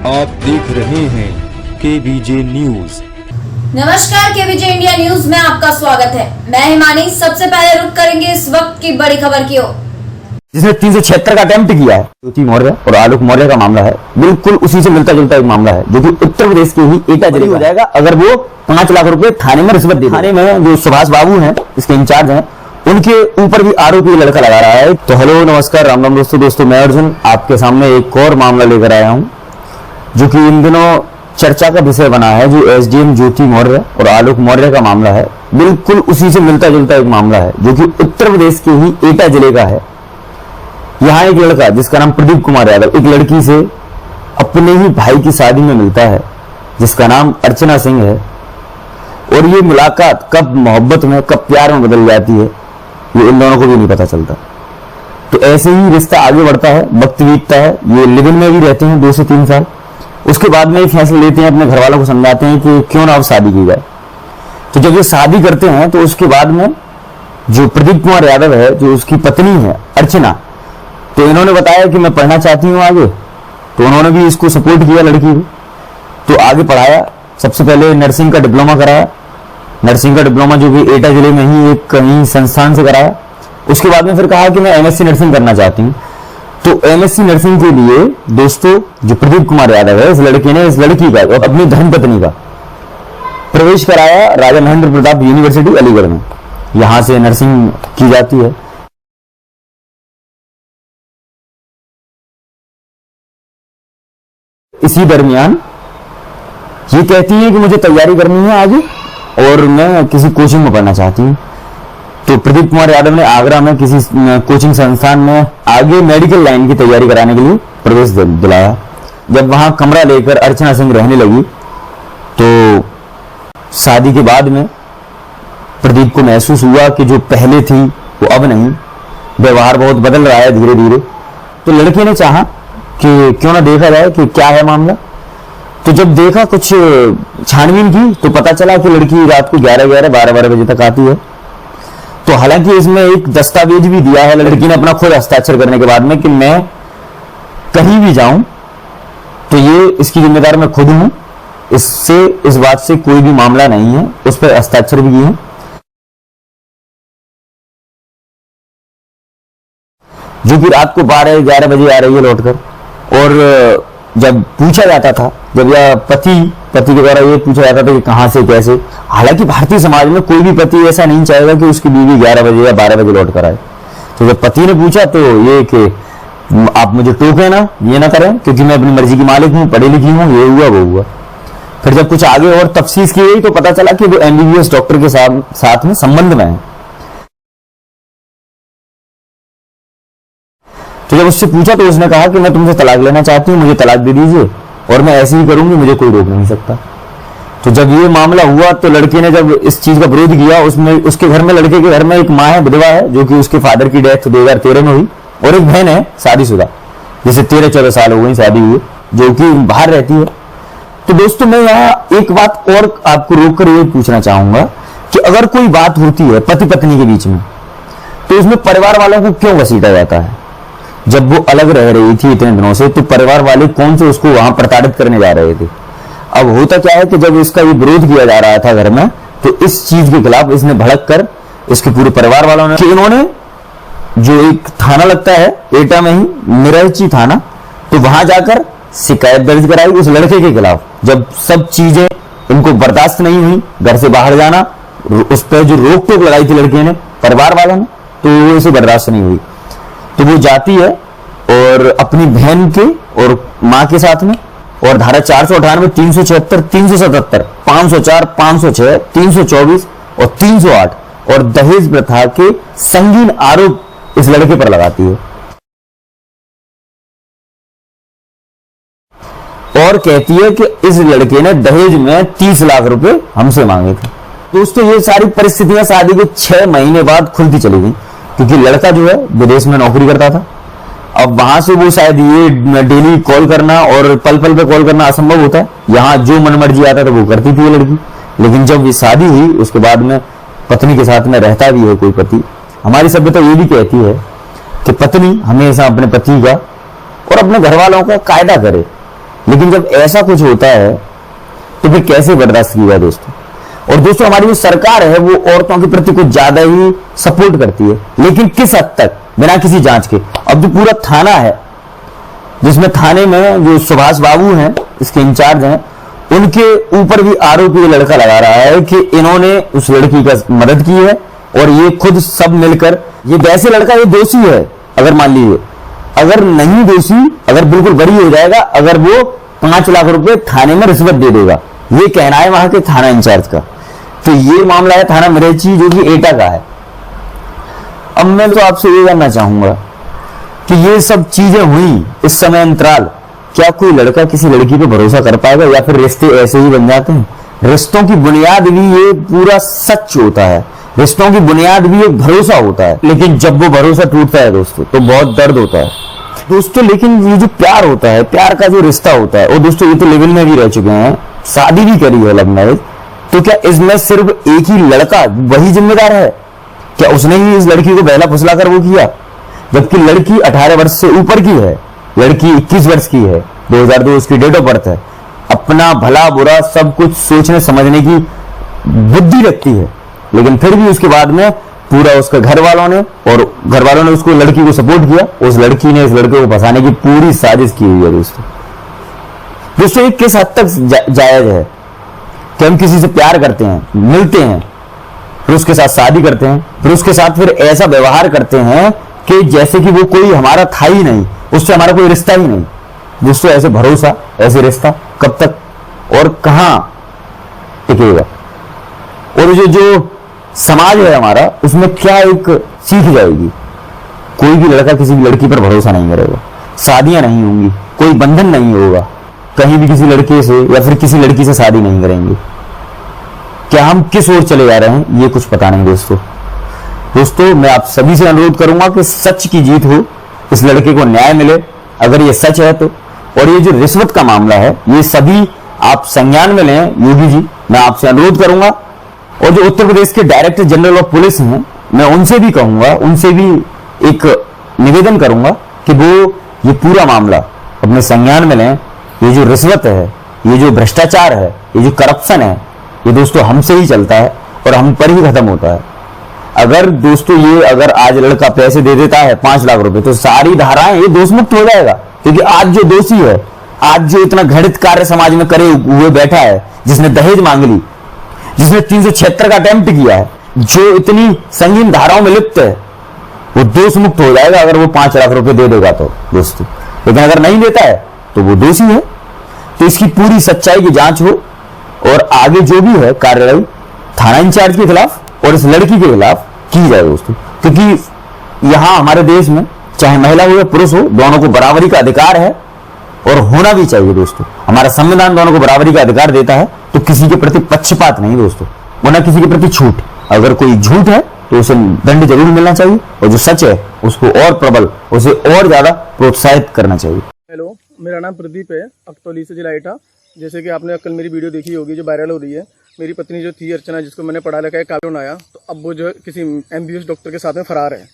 आप देख रहे हैं केबीजे न्यूज। नमस्कार, केबीजे इंडिया न्यूज में आपका स्वागत है। मैं हिमानी। सबसे पहले रुक करेंगे इस वक्त की बड़ी खबर की ओर, जिसने 376 का अटेम्प्ट किया है। ज्योति मौर्य और आलोक मौर्य का मामला है, बिल्कुल उसी से मिलता जुलता एक मामला है, जो कि उत्तर प्रदेश के ही एटा जिले हो जाएगा अगर वो 5 लाख रुपए थाने में रिश्वत दे। थाने में जो सुभाष बाबू हैं, इसके इंचार्ज हैं, उनके ऊपर भी आरोपी लड़का लगा रहा है। तो हेलो, नमस्कार, राम राम दोस्तों, मैं अर्जुन आपके सामने एक और मामला लेकर आया हूँ, जो कि इन दिनों चर्चा का विषय बना है। जो एसडीएम ज्योति मौर्य और आलोक मौर्य का मामला है, बिल्कुल उसी से मिलता जुलता एक मामला है, जो कि उत्तर प्रदेश के ही एटा जिले का है। यहाँ एक लड़का जिसका नाम प्रदीप कुमार यादव एक लड़की से अपने ही भाई की शादी में मिलता है, जिसका नाम अर्चना सिंह है। और ये मुलाकात कब मोहब्बत में, कब प्यार में बदल जाती है, ये इन दोनों को भी नहीं पता चलता। तो ऐसे ही रिश्ता आगे बढ़ता है, वक्त बीतता है, ये लिव इन में भी रहते हैं 2 से 3 साल। उसके बाद में ये फैसला लेते हैं, अपने घर वालों को समझाते हैं कि क्यों ना अब शादी की जाए। तो जब ये शादी करते हैं, तो उसके बाद में जो प्रदीप कुमार यादव है, जो उसकी पत्नी है अर्चना, तो इन्होंने बताया कि मैं पढ़ना चाहती हूँ आगे। तो उन्होंने भी इसको सपोर्ट किया, लड़की को। तो आगे पढ़ाया। सबसे पहले नर्सिंग का डिप्लोमा कराया। नर्सिंग का डिप्लोमा जो कि एटा जिले में ही एक कहीं संस्थान से कराया। उसके बाद में फिर कहा कि मैं एमएससी नर्सिंग करना चाहती हूँ। तो एमएससी नर्सिंग के लिए दोस्तों, जो प्रदीप कुमार यादव है, इस लड़के ने इस लड़की का और अपनी धर्मपत्नी का प्रवेश कराया राजा महेंद्र प्रताप यूनिवर्सिटी अलीगढ़ में। यहां से नर्सिंग की जाती है। इसी दरमियान ये कहती है कि मुझे तैयारी करनी है आगे और मैं किसी कोचिंग में पढ़ना चाहती हूँ। तो प्रदीप कुमार यादव ने आगरा में किसी कोचिंग संस्थान में आगे मेडिकल लाइन की तैयारी कराने के लिए प्रवेश दिलाया। जब वहां कमरा लेकर अर्चना सिंह रहने लगी, तो शादी के बाद में प्रदीप को महसूस हुआ कि जो पहले थी वो अब नहीं, व्यवहार बहुत बदल रहा है धीरे धीरे। तो लड़के ने चाहा कि क्यों ना देखा जाए कि क्या है मामला। तो जब देखा, कुछ छानबीन की, तो पता चला कि लड़की रात को 11-11, 12-12 बजे तक आती है। तो हालांकि इसमें एक दस्तावेज भी दिया है लड़की ने अपना खुद हस्ताक्षर करने के बाद में कि मैं कहीं भी जाऊं तो ये इसकी जिम्मेदार मैं खुद हूं, इससे इस बात से कोई भी मामला नहीं है। उस पर हस्ताक्षर भी किए हैं। जो कि रात को 12-11 बजे आ रही है लौटकर। और जब पूछा जाता था, जब यह पति के द्वारा ये पूछा जाता था कि कहां से कैसे, हालांकि भारतीय समाज में कोई भी पति ऐसा नहीं चाहेगा कि उसकी बीवी 11 बजे या 12 बजे लौट कर आए। तो जब पति ने पूछा, तो ये कि आप मुझे टोके ना, ये ना करें, क्योंकि मैं अपनी मर्जी की मालिक हूं, पढ़ी लिखी हूं, ये हुआ वो हुआ। फिर जब कुछ आगे और तफ्सीस की गई, तो पता चला कि वो एमबीबीएस डॉक्टर के साथ में संबंध में है। तो जब उससे पूछा, तो उसने कहा कि मैं तुमसे तलाक लेना चाहती हूँ, मुझे तलाक दे दीजिए और मैं ऐसे ही करूंगी, मुझे कोई रोक नहीं सकता। तो जब ये मामला हुआ, तो लड़के ने जब इस चीज का विरोध किया, उसमें उसके घर में, लड़के के घर में एक माँ है, विधवा है, जो कि उसके फादर की डेथ 2013 में हुई, और एक बहन है शादीशुदा, जिसे 13-14 साल हो गई शादी हुई, जो कि बाहर रहती है। तो दोस्तों, मैं यहाँ एक बात और आपको रोककर ये पूछना चाहूंगा कि अगर कोई बात होती है पति पत्नी के बीच में, तो उसमें परिवार वालों को क्यों घसीटा जाता है? जब वो अलग रह रही थी इतने दिनों से, तो परिवार वाले कौन से उसको वहां प्रताड़ित करने जा रहे थे? अब होता क्या है कि जब इसका ये विरोध किया जा रहा था घर में, तो इस चीज के खिलाफ इसने भड़क कर इसके पूरे परिवार वालों ने, इन्होंने जो एक थाना लगता है एटा में ही, मिरची थाना, तो वहां जाकर शिकायत दर्ज कराई उस लड़के के खिलाफ। जब सब चीजें इनको बर्दाश्त नहीं हुई, घर से बाहर जाना, उस पर जो रोक टोक लगाई थी लड़के ने, परिवार वालों ने, तो वो इसे बर्दाश्त नहीं हुई। तो वो जाती है और अपनी बहन के और मां के साथ में, और धारा 498, 376, 377, 504, 506, 324 और 308 और दहेज प्रथा के संगीन आरोप इस लड़के पर लगाती है। और कहती है कि इस लड़के ने दहेज में 30 लाख रुपए हमसे मांगे थे। दोस्तों, ये सारी परिस्थितियां शादी के 6 महीने बाद खुलती चली गई, क्योंकि लड़का जो है विदेश में नौकरी करता था। अब वहां से वो शायद ये डेली कॉल करना और पल पल पे कॉल करना असंभव होता है। यहाँ जो मन मर्जी आता था वो करती थी ये लड़की। लेकिन जब ये शादी हुई, उसके बाद में पत्नी के साथ में रहता भी है कोई पति। हमारी सभ्यता ये भी कहती है कि पत्नी हमेशा अपने पति का और अपने घर वालों का कायदा करे, लेकिन जब ऐसा कुछ होता है तो फिर कैसे बर्दाश्त किया जाए दोस्तों। और दोस्तों हमारी जो सरकार है वो औरतों के प्रति कुछ ज्यादा ही सपोर्ट करती है, लेकिन किस हद तक, बिना किसी जांच के। अब जो पूरा थाना है, जिसमें थाने में जो सुभाष बाबू हैं, इसके इंचार्ज हैं, उनके ऊपर भी आरोपी ये लड़का लगा रहा है कि इन्होंने उस लड़की का मदद की है और ये खुद सब मिलकर, ये वैसे लड़का ये दोषी है अगर मान लीजिए, अगर नहीं दोषी, अगर बिल्कुल बरी हो जाएगा, अगर वो 5 लाख रुपए थाने में रिश्वत दे देगा, ये कहना है वहां के थाना इंचार्ज का। तो ये मामला है थाना मरेची जो कि एटा का है। अब मैं तो आपसे ये जानना चाहूंगा कि ये सब चीजें हुई इस समय अंतराल, क्या कोई लड़का किसी लड़की पे भरोसा कर पाएगा या फिर रिश्ते ऐसे ही बन जाते हैं? रिश्तों की बुनियाद भी ये पूरा सच होता है, रिश्तों की बुनियाद भी एक भरोसा होता है, लेकिन जब वो भरोसा टूटता है दोस्तों तो बहुत दर्द होता है दोस्तों। लेकिन ये जो प्यार होता है, प्यार का जो रिश्ता होता है, और दोस्तों ये तो लेवल में भी रह चुके हैं, शादी भी करी है लव मैरिज, तो क्या इसमें सिर्फ एक ही लड़का वही जिम्मेदार है? क्या उसने ही इस लड़की को बहला फुसला कर वो किया? जबकि लड़की 18 वर्ष से ऊपर की है, लड़की 21 वर्ष की है, 2002 उसकी डेट ऑफ बर्थ है, अपना भला बुरा सब कुछ सोचने समझने की बुद्धि रखती है, लेकिन फिर भी उसके बाद में पूरा उसके घर वालों ने उसको, लड़की को सपोर्ट किया, उस लड़की ने इस लड़के को फंसाने की पूरी साजिश की हुई है दोस्तों। ये किस हद तक जायज है कि हम किसी से प्यार करते हैं, मिलते हैं, फिर उसके साथ शादी करते हैं, फिर उसके साथ फिर ऐसा व्यवहार करते हैं कि जैसे कि वो कोई हमारा था ही नहीं, उससे हमारा कोई रिश्ता ही नहीं। दोस्तों ऐसे भरोसा, ऐसे रिश्ता कब तक और कहां टिकेगा? और जो समाज है हमारा, उसमें क्या एक सीख जाएगी? कोई भी लड़का किसी भी लड़की पर भरोसा नहीं करेगा, शादियां नहीं होंगी, कोई बंधन नहीं होगा, कहीं भी किसी लड़के से या फिर किसी लड़की से शादी नहीं करेंगे। क्या हम किस ओर चले जा रहे हैं ये कुछ पता नहीं दोस्तों। मैं आप सभी से अनुरोध करूंगा कि सच की जीत हो, इस लड़के को न्याय मिले अगर ये सच है तो। और ये जो रिश्वत का मामला है, ये सभी आप संज्ञान में लें योगी जी, मैं आपसे अनुरोध करूंगा। और जो उत्तर प्रदेश के डायरेक्टर जनरल ऑफ पुलिस हैं, मैं उनसे भी कहूंगा, उनसे भी एक निवेदन करूंगा कि वो ये पूरा मामला अपने संज्ञान में लें। ये जो रिश्वत है, ये जो भ्रष्टाचार है, ये जो करप्शन है, ये दोस्तों हमसे ही चलता है और हम पर ही खत्म होता है। अगर दोस्तों ये अगर आज लड़का पैसे दे देता है 5 लाख रुपए, तो सारी धाराएं ये दोष मुक्त हो जाएगा। क्योंकि आज जो दोषी है, आज जो इतना घृणित कार्य समाज में करे हुए बैठा है, जिसने दहेज मांग ली, जिसने 376 का अटेम्प्ट किया है, जो इतनी संगीन धाराओं में लिप्त है, वो दोष मुक्त हो जाएगा अगर वो 5 लाख रुपए दे देगा तो दोस्तों। लेकिन अगर नहीं देता है तो वो दोषी है। तो इसकी पूरी सच्चाई की जांच हो और आगे जो भी है कार्रवाई थाना इंचार्ज के खिलाफ और इस लड़की के खिलाफ की जाए दोस्तों। क्योंकि यहां हमारे देश में चाहे महिला हो या पुरुष हो, दोनों को बराबरी का अधिकार है और होना भी चाहिए दोस्तों। हमारा संविधान दोनों को बराबरी का अधिकार देता है, तो किसी के प्रति पक्षपात नहीं दोस्तों, वरना किसी के प्रति छूट। अगर कोई झूठ है तो उसे दंड जरूर मिलना चाहिए, और जो सच है उसको और प्रबल, उसे और ज्यादा प्रोत्साहित करना चाहिए। हेलो, मेरा नाम प्रदीप है, अकतौली से जिला एटा। जैसे कि आपने कल मेरी वीडियो देखी होगी जो वायरल हो रही है, मेरी पत्नी जो थी अर्चना, जिसको मैंने पढ़ा लिखा है काबिल बनाया, तो अब वो जो किसी MBBS डॉक्टर के साथ में फरार है।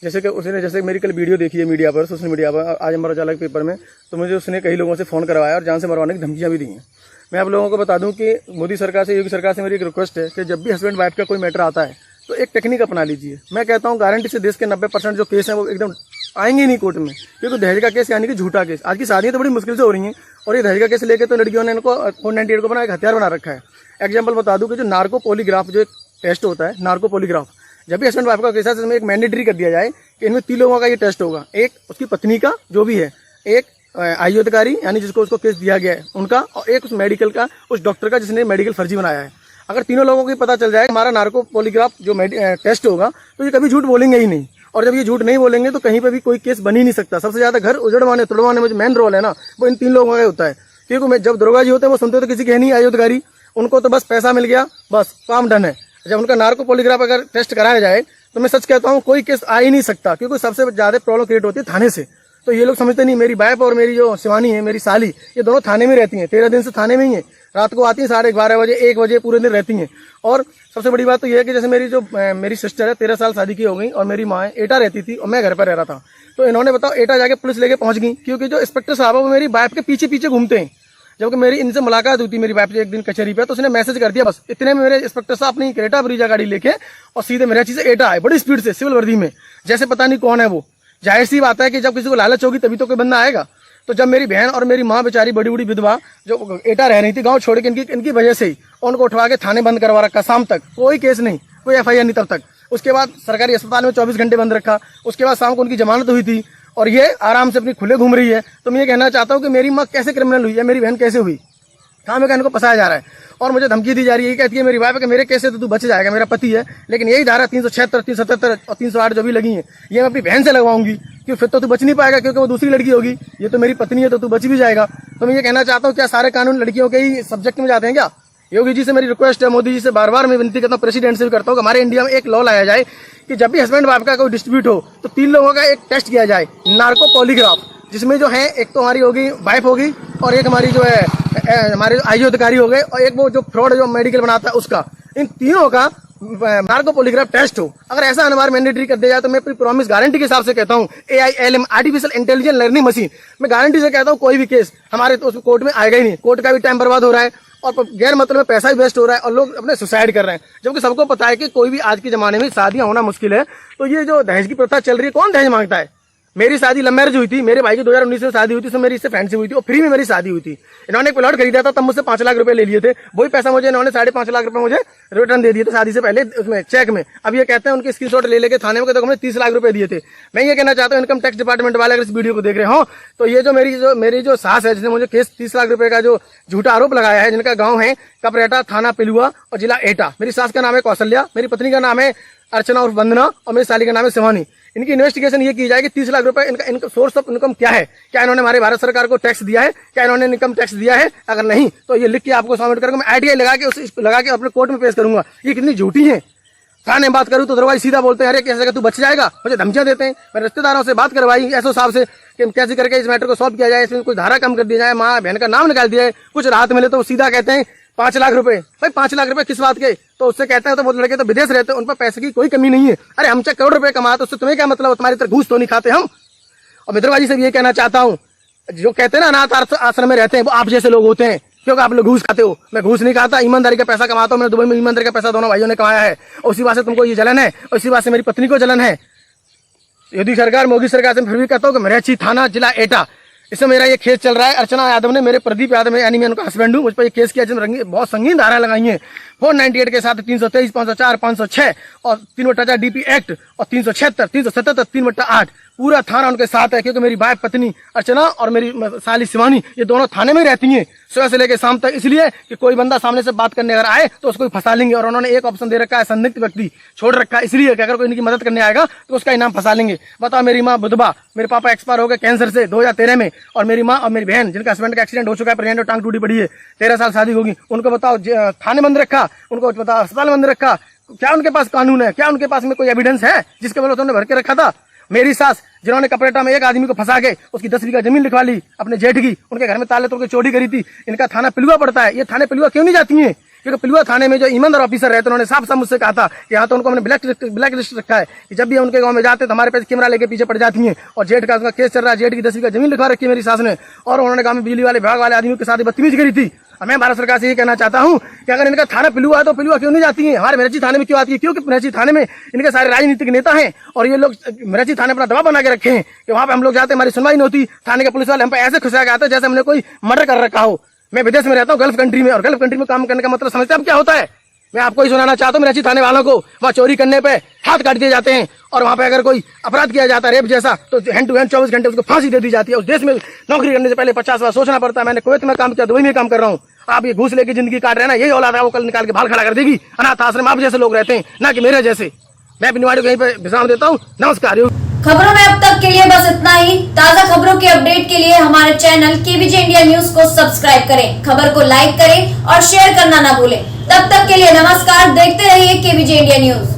जैसे कि उसने, जैसे मेरी कल वीडियो देखी है मीडिया पर, सोशल मीडिया पर, आज अमर उजाला के पेपर में, तो मुझे उसने कई लोगों से फ़ोन करवाया और जान से मरवाने की धमकियाँ भी दी हैं। मैं आप लोगों को बता दूं कि मोदी सरकार से, योगी सरकार से मेरी एक रिक्वेस्ट है कि जब भी हस्बैंड वाइफ का कोई मैटर आता है तो एक टेक्निक अपना लीजिए। मैं कहता हूं गारंटी से देश के 90% जो केस हैं वो एकदम आएंगे नहीं कोर्ट में, क्योंकि दहेज का केस यानी कि झूठा केस। आज की शादियां तो बड़ी मुश्किल से हो रही हैं, और ये दहेज का केस लेके तो लड़कियों ने इनको 498 को बना एक हथियार बना रखा है। एग्जाम्पल बता दूं कि जो नार्को पॉलीग्राफ जो एक टेस्ट होता है, नार्को पॉलीग्राफ, जब भी हस्बैंड वाइफ का केस है इसमें एक मैंडेटरी कर दिया जाए कि इनमें 3 लोगों का ये टेस्ट होगा। एक उसकी पत्नी का जो भी है, एक आयु अधिकारी यानी जिसको उसको केस दिया गया है उनका, और एक उस मेडिकल का, उस डॉक्टर का जिसने मेडिकल फर्जी बनाया है। अगर तीनों लोगों को पता चल जाए हमारा नार्को पॉलीग्राफ जो टेस्ट होगा, तो ये कभी झूठ बोलेंगे ही नहीं। और जब ये झूठ नहीं बोलेंगे तो कहीं पे भी कोई केस बन ही नहीं सकता। सबसे ज्यादा घर उजड़वाने तुड़वाने में जो मेन रोल है ना, वो इन 3 लोगों का होता है। क्योंकि मैं जब दरोगा जी होते हैं वो सुनते तो किसी के नहीं आयु अधिकारी, उनको तो बस पैसा मिल गया, बस काम डन है। जब उनका नार्को पॉलीग्राफ अगर टेस्ट कराया जाए तो मैं सच कहता हूँ कोई केस आ ही नहीं सकता, क्योंकि सबसे ज्यादा प्रॉब्लम क्रिएट होती है थाने से। तो ये लोग समझते नहीं। मेरी वाइफ और मेरी जो शिवानी है, मेरी साली, ये दोनों थाने में रहती हैं, 13 दिन से थाने में ही है। रात को आती हैं 11:30 बजे, 1 बजे पूरे दिन रहती हैं। और सबसे बड़ी बात तो ये है कि जैसे मेरी सिस्टर है 13 साल शादी की हो गई और मेरी माँ एटा रहती थी और मैं घर पर रह रहा था। तो इन्होंने बताओ एटा जाके पुलिस लेके पहुंच गई, क्योंकि जो इंस्पेक्टर साहब है वो मेरी वाइफ के पीछे पीछे घूमते हैं। जबकि मेरी इनसे मुलाकात हुई थी मेरी वाइफ से एक दिन कचहरी पे, तो उसने मैसेज कर दिया, बस इतने में मेरे इंस्पेक्टर साहब अपनी क्रेटा ब्रीजा गाड़ी लेके और सीधे मेरे चीज से एटा आए बड़ी स्पीड से सिविल वर्दी में, जैसे पता नहीं कौन है वो। जाहिर सी बात है कि जब किसी को लालच होगी तभी तो कोई बंदा आएगा। तो जब मेरी बहन और मेरी माँ बेचारी बड़ी बूढ़ी विधवा जो एटा रह रही थी गांव छोड़ के इनकी वजह से ही, उनको उठवा के थाने बंद करवा रखा शाम तक, कोई केस नहीं, कोई FIR नहीं तब तक। उसके बाद सरकारी अस्पताल में 24 घंटे बंद रखा। उसके बाद शाम को उनकी जमानत हुई थी और ये आराम से अपनी खुले घूम रही है। तो मैं ये कहना चाहता हूँ कि मेरी माँ कैसे क्रिमिनल हुई है, मेरी बहन कैसे हुई, कहाँ में इनको फंसाया जा रहा है। और मुझे धमकी दी जा रही है, कहती है मेरी वाइफ कि मेरे केस तो तू बच जाएगा, मेरा पति है, लेकिन यही धारा 376, 377 और 308 जो भी लगी है ये मैं अपनी बहन से लगवाऊंगी, क्योंकि फिर तो तू बच नहीं पाएगा, क्योंकि वो दूसरी लड़की होगी, ये तो मेरी पत्नी है तो तू बच भी जाएगा। तो मैं ये कहना चाहता हूँ क्या सारे कानून लड़कियों के ही सब्जेक्ट में जाते हैं क्या? योगी जी से मेरी रिक्वेस्ट है, मोदी जी से बार बार मैं विनती करता हूँ, प्रेसिडेंट से भी करता हूँ कि हमारे इंडिया में एक लॉ लाया जाए कि जब भी हस्बैंड वाइफ का कोई डिस्प्यूट हो तो 3 लोगों का एक टेस्ट किया जाए, नार्को पॉलीग्राफ, जिसमें जो है एक तो हमारी होगी वाइफ होगी और एक हमारी जो है हमारे आईओ अधिकारी हो गए और एक वो जो फ्रॉड जो मेडिकल बनाता है उसका, इन तीनों का नार्को पॉलीग्राफ टेस्ट हो। अगर ऐसा अनिवार्य मैंडेटरी कर दिया जाए तो मैं अपनी प्रॉमिस गारंटी के हिसाब से कहता हूँ, AILM artificial intelligence learning machine, मैं गारंटी से कहता हूँ कोई भी केस हमारे तो कोर्ट में आएगा ही नहीं। कोर्ट का भी टाइम बर्बाद हो रहा है और गैर मतलब में पैसा भी वेस्ट हो रहा है और लोग अपने सुसाइड कर रहे हैं, जबकि सबको पता है कि कोई भी आज के जमाने में शादियां होना मुश्किल है। तो ये जो दहेज की प्रथा चल रही है, कौन दहेज मांगता है? मेरी शादी लव मैरिज हुई थी, मेरे भाई की 2019 में शादी हुई थी, उसमें मेरी इससे फ्रेंड से हुई थी और फ्री में मेरी शादी हुई थी। इन्होंने एक प्लॉट खरीदा था, तब मुझसे 5 लाख रुपए ले लिए थे, वही पैसा मुझे इन्होंने 5.5 लाख रुपए मुझे रिटर्न दे दिए थे शादी से पहले उसमें चेक में। अब ये कहते हैं उनके स्क्रीनशॉट ले लेके थाने में, तो हमने 30 लाख रुपए दिए थे। मैं ये कहना चाहता हूँ इनकम टैक्स डिपार्टमेंट वाले अगर इस वीडियो को देख रहे हो तो ये जो मेरी जो सास है जिसने मुझे केस 30 लाख रुपए का जो झूठा आरोप लगाया है, जिनका गाँव है कपरेटा, थाना पिलुआ और जिला एटा, मेरी सास का नाम है कौशल्या, मेरी पत्नी का नाम है अर्चना और वंदना और मेरी साली का नाम है शिवानी। इनकी इन्वेस्टिगेशन ये की जाएगी 30 लाख रुपए इनका सोर्स ऑफ इनकम क्या है, क्या इन्होंने हमारे भारत सरकार को टैक्स दिया है, क्या इन्होंने इनकम टैक्स दिया है? अगर नहीं तो ये लिख के आपको सबमिट करूंगा, मैं ITI लगा के अपने कोर्ट में पेश करूंगा। ये कितनी झूठी है। थाने में बात करूं तो दरवाजे सीधा बोलते हैं, अरे कैसे तू बच जाएगा, मुझे धमकियां देते हैं। मेरे रिश्तेदारों से बात करवाई एसओ साहब से कि कैसे करके इस मैटर को सॉल्व किया जाए, इसमें कुछ धारा कम कर दिया जाए, माँ बहन का नाम निकाल दिया है, कुछ राहत मिले तो सीधा कहते हैं 5 लाख रुपए। भाई 5 लाख रुपए किस बात के? तो उससे कहते हैं तो बहुत लड़के तो विदेश रहते हैं, उन पर पैसे की कोई कमी नहीं है। अरे हम 4 करोड़ रुपए कमाते, उससे तुम्हें क्या मतलब? तुम्हारी तरह घूस तो नहीं खाते हम। और मित्रबाजी से भी ये कहना चाहता हूँ, जो कहते हैं ना अनाथ आश्रम में रहते हैं वो आप जैसे लोग होते हैं, क्योंकि आप लोग घूस खाते हो। मैं घूस नहीं खाता, ईमानदारी का पैसा कमाता हूँ। मैंने दुबई में ईमानदारी का पैसा दोनों भाइयों ने कमाया है और उसी बात से तुमको ये जलन है और इसी बात से मेरी पत्नी को जलन है। योगी सरकार, मोदी सरकार से फिर भी कहता हूँ कि मेरठी थाना जिला एटा, इसमें मेरा ये केस चल रहा है। अर्चना यादव ने, मेरे प्रदीप यादव में, यानी मैं उनका हस्बैंड हूँ, मुझ पर ये केस किया जिसमें बहुत संगीन धारा लगाई है। 498 के साथ 323, 504, 506 और 3/4 DP एक्ट और 376, 377, 3/8 पूरा थाना उनके साथ है, क्योंकि मेरी वाइफ पत्नी अर्चना और मेरी साली शिवानी ये दोनों थाने में रहती हैं सुबह से लेकर शाम तक, इसलिए कि कोई बंदा सामने से बात करने अगर आए तो उसको फंसा लेंगे। और उन्होंने एक ऑप्शन दे रखा है, संदिग्ध व्यक्ति छोड़ रखा है, इसलिए कि अगर कोई इनकी मदद करने आएगा तो उसका इनाम फंसा लेंगे। बताओ, मेरी माँ बुधवा, मेरे पापा एक्सपायर हो गए कैंसर से 2013 में, और मेरी माँ और मेरी बहन जिनका हस्बैंड का एक्सीडेंट हो चुका है, प्रेग्नेंट और टांग टूटी पड़ी है, 13 साल शादी होगी, उनको बताओ थाने बंद रखा, उनको बताओ अस्पताल बंद रखा। क्या उनके पास कानून है? क्या उनके पास में कोई एविडेंस है जिसके बल उन्होंने भर के रखा था? मेरी सास जिन्होंने कपरेटा में एक आदमी को फंसा के उसकी 10 बीघा जमीन लिखवा ली अपने जेठ की, उनके घर में ताले तोड़ के चोरी करी थी, इनका थाना पिलुआ पड़ता है। ये थाने पिलुआ क्यों नहीं जाती हैं? क्योंकि पिलुआ थाने में जो ईमानदार ऑफिसर रहते हैं उन्होंने साफ साफ मुझसे कहा था कि यहाँ तो उनको हमने ब्लैक लिस्ट रखा है कि जब भी उनके गांव में जाते तो हमारे पास कैमरा लेके पीछे पड़ जाती हैं। और जेठ का उनका केस चल रहा है, जेठ की 10 बीघा जमीन लिखवा रखी है मेरी सास ने, और उन्होंने गांव में बिजली वाले विभाग वाले आदमियों के साथ बदतमीजी करी थी। मैं भारत सरकार से ये कहना चाहता हूँ कि अगर इनका थाना पिलुआ है तो पिलुआ क्यों नहीं जाती है? हमारे मेरठी थाने में क्यों आती है? क्योंकि मेरठी थाने में इनके सारे राजनीतिक नेता हैं और ये लोग मेरठी थाने अपना दबाव बना के रखे हैं कि वहां पे हम लोग जाते हमारी सुनवाई नहीं होती। थाने के पुलिस वाले हम पे ऐसे खुशा के आते हैं जैसे हमने कोई मर्डर कर रखा हो। मैं विदेश में रहता हूँ, गल्फ कंट्री में, और गल्फ कंट्री में काम करने का मतलब समझते हैं क्या होता है? मैं आपको ही सुनाना चाहता हूँ, मेरठी थाने वालों को वहाँ चोरी करने पे हाथ काट दिए जाते हैं, और वहाँ पे अगर कोई अपराध किया जाता है रेप जैसा तो हैंड टू हैंड 24 घंटे उसको फांसी दे दी जाती है। उस देश में नौकरी करने से पहले 50 बार सोचना पड़ता है। मैंने कुवैत में काम किया, दुबई में काम कर रहा हूँ। आप ये घूस लेके जिंदगी काट रहे हैं ना, यही औलाद है वो कल निकाल के बाल खड़ा कर देगी। अनाथ आश्रम आप जैसे लोग रहते हैं, ना कि मेरे जैसे। मैं अपनी वाणी को यहीं पे विश्राम देता हूँ। नमस्कार। खबरों में अब तक के लिए बस इतना ही। ताजा खबरों के अपडेट के लिए हमारे चैनल केवीजे इंडिया न्यूज को सब्सक्राइब करें, खबर को लाइक करें और शेयर करना ना भूलें। तब तक के लिए नमस्कार। देखते रहिए केवीजे इंडिया न्यूज।